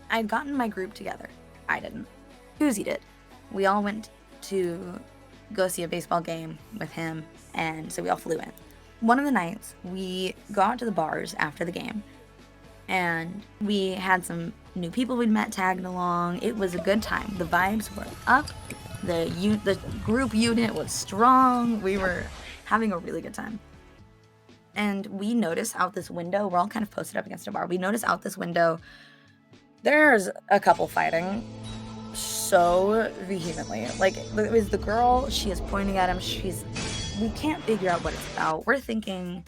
I'd gotten my group together. I didn't. Uzi did. We all went to go see a baseball game with him, and so we all flew in. One of the nights, we go out to the bars after the game, and we had some new people we'd met tagging along. It was a good time. The vibes were up. The group unit was strong. We were having a really good time. And we notice out this window, we're all kind of posted up against a bar. We notice out this window, there's a couple fighting so vehemently. Like, it was the girl, she is pointing at him. We can't figure out what it's about. We're thinking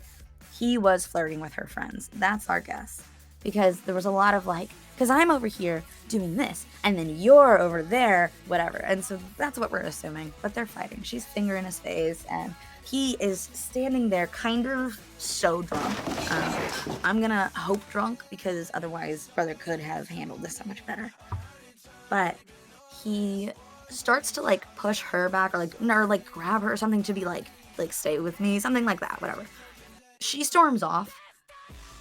he was flirting with her friends. That's our guess. Because there was a lot of like, because I'm over here doing this, and then you're over there, whatever. And so that's what we're assuming. But they're fighting. She's fingering his face, and he is standing there kind of so drunk. I'm gonna hope drunk, because otherwise brother could have handled this so much better. But he starts to like push her back, or like grab her or something to be like stay with me, something like that, whatever. She storms off,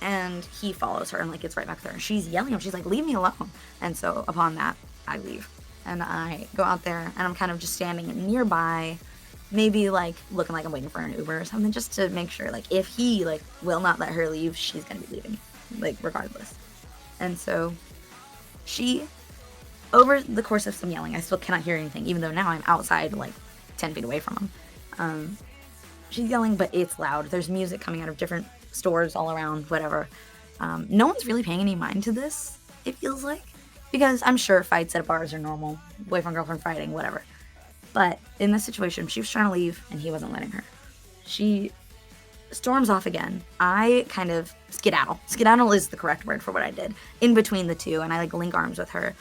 and he follows her and like gets right back there. She's yelling at him. She's like, leave me alone. And so upon that, I leave. And I go out there, and I'm kind of just standing nearby, maybe like looking like I'm waiting for an Uber or something, just to make sure like if he like will not let her leave, she's gonna be leaving, like regardless. And so she, over the course of some yelling, I still cannot hear anything, even though now I'm outside like 10 feet away from him. She's yelling, but it's loud. There's music coming out of different stores all around, whatever. No one's really paying any mind to this, it feels like, because I'm sure fights at bars are normal, boyfriend, girlfriend fighting, whatever. But in this situation, she was trying to leave, and he wasn't letting her. She storms off again. I kind of skedaddle. Skedaddle is the correct word for what I did. In between the two, and I like link arms with her.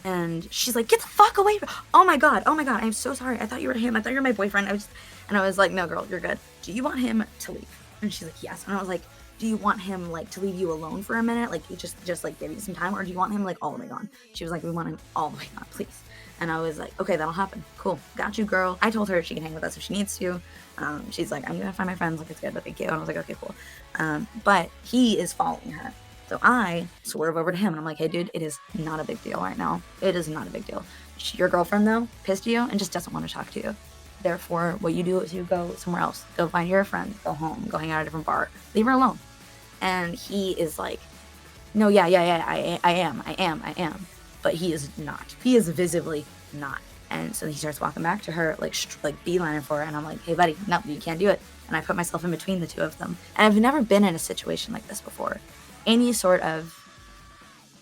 And she's like, get the fuck away. Oh my God. I'm so sorry. I thought you were him. I thought you were my boyfriend. I was like, no, girl, you're good. Do you want him to leave? And she's like, yes. And I was like, do you want him like to leave you alone for a minute? Like just like give you some time, or do you want him like all the way gone? She was like, we want him all the way gone, please. And I was like, okay, that'll happen. Cool. Got you, girl. I told her she can hang with us if she needs to. She's like, I'm going to find my friends. Like, it's good, but thank you. And I was like, okay, cool. But he is following her. So I swerve over to him, and I'm like, hey, dude, it is not a big deal right now. It is not a big deal. Your girlfriend, though, pissed you and just doesn't want to talk to you. Therefore, what you do is you go somewhere else. Go find your friend. Go home. Go hang out at a different bar. Leave her alone. And he is like, no, yeah, I am. But he is not. He is visibly not. And so he starts walking back to her, like beelining for her. And I'm like, hey, buddy, no, you can't do it. And I put myself in between the two of them. And I've never been in a situation like this before. Any sort of,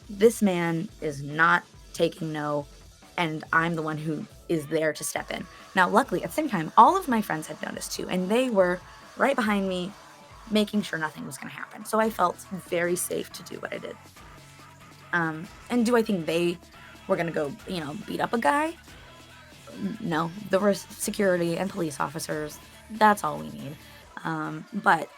this man is not taking no, and I'm the one who is there to step in. Now, luckily, at the same time, all of my friends had noticed too, and they were right behind me, making sure nothing was going to happen. So I felt very safe to do what I did. And do I think they were going to go, beat up a guy? No, there were security and police officers. That's all we need. But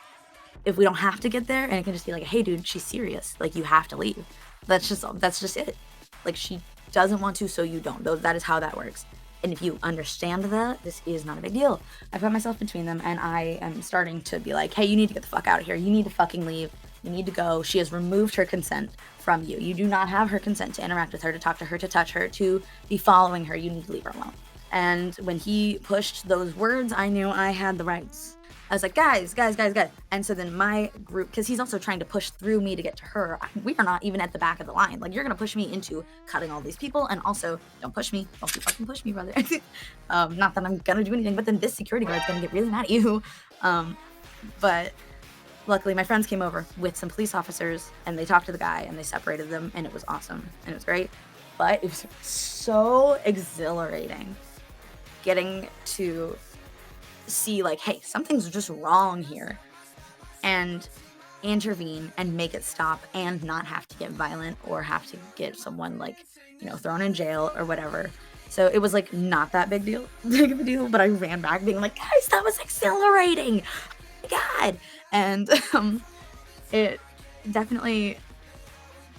if we don't have to get there, and it can just be like, hey, dude, she's serious. Like, you have to leave. That's just it. Like, she doesn't want to, so you don't. That is how that works. And if you understand that, this is not a big deal. I put myself between them, and I am starting to be like, hey, you need to get the fuck out of here. You need to fucking leave. You need to go. She has removed her consent from you. You do not have her consent to interact with her, to talk to her, to touch her, to be following her. You need to leave her alone. And when he pushed those words, I knew I had the rights. I was like, guys. And so then my group, because he's also trying to push through me to get to her. We are not even at the back of the line. Like, you're going to push me into cutting all these people. And also, don't push me. Don't you fucking push me, brother. Not that I'm going to do anything, but then this security guard's going to get really mad at you. But luckily, my friends came over with some police officers, and they talked to the guy, and they separated them, and it was awesome. And it was great. But it was so exhilarating getting to see like, hey, something's just wrong here, and intervene and make it stop, and not have to get violent or have to get someone like, thrown in jail or whatever. So it was like not that big of a deal, but I ran back being like, guys, that was exhilarating. Oh my God. And it definitely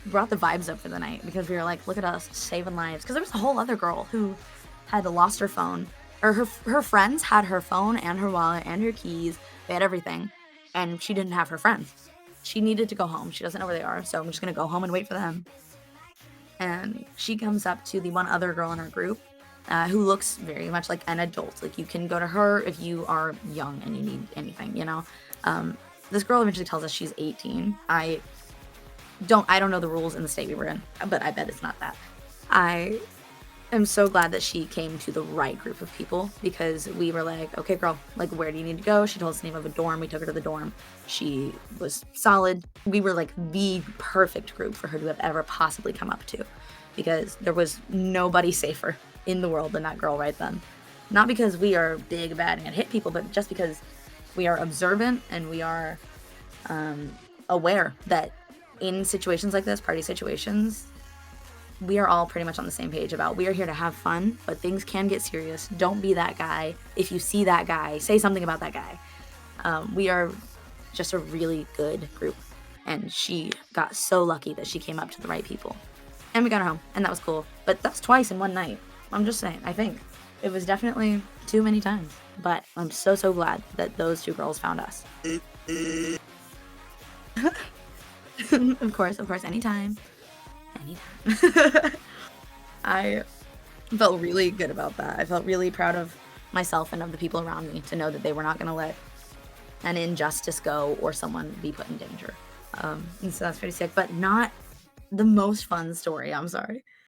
brought the vibes up for the night, because we were like, look at us saving lives. Because there was a whole other girl who had lost her phone, or her friends had her phone and her wallet and her keys. They had everything, and she didn't have her friends. she needed to go home. She doesn't know where they are, so I'm just gonna go home and wait for them. And she comes up to the one other girl in our group, who looks very much like an adult. Like, you can go to her if you are young and you need anything, you know? This girl eventually tells us she's 18. I don't know the rules in the state we were in, but I bet it's not that. I am so glad that she came to the right group of people, because we were like, okay, girl, like, where do you need to go? She told us the name of a dorm. We took her to the dorm. She was solid. We were like the perfect group for her to have ever possibly come up to, because there was nobody safer in the world than that girl right then. Not because we are big, bad, and hit people, but just because we are observant and we are aware that in situations like this, party situations, we are all pretty much on the same page about, we are here to have fun, but things can get serious. Don't be that guy. If you see that guy, say something about that guy. We are just a really good group, and she got so lucky that she came up to the right people. And we got her home, and that was cool. But that's twice in one night. I'm just saying, I think. It was definitely too many times. But I'm so, so glad that those two girls found us. Of course, anytime. Anytime. I felt really good about that. I felt really proud of myself and of the people around me to know that they were not going to let an injustice go or someone be put in danger. And so that's pretty sick, but not the most fun story. I'm sorry.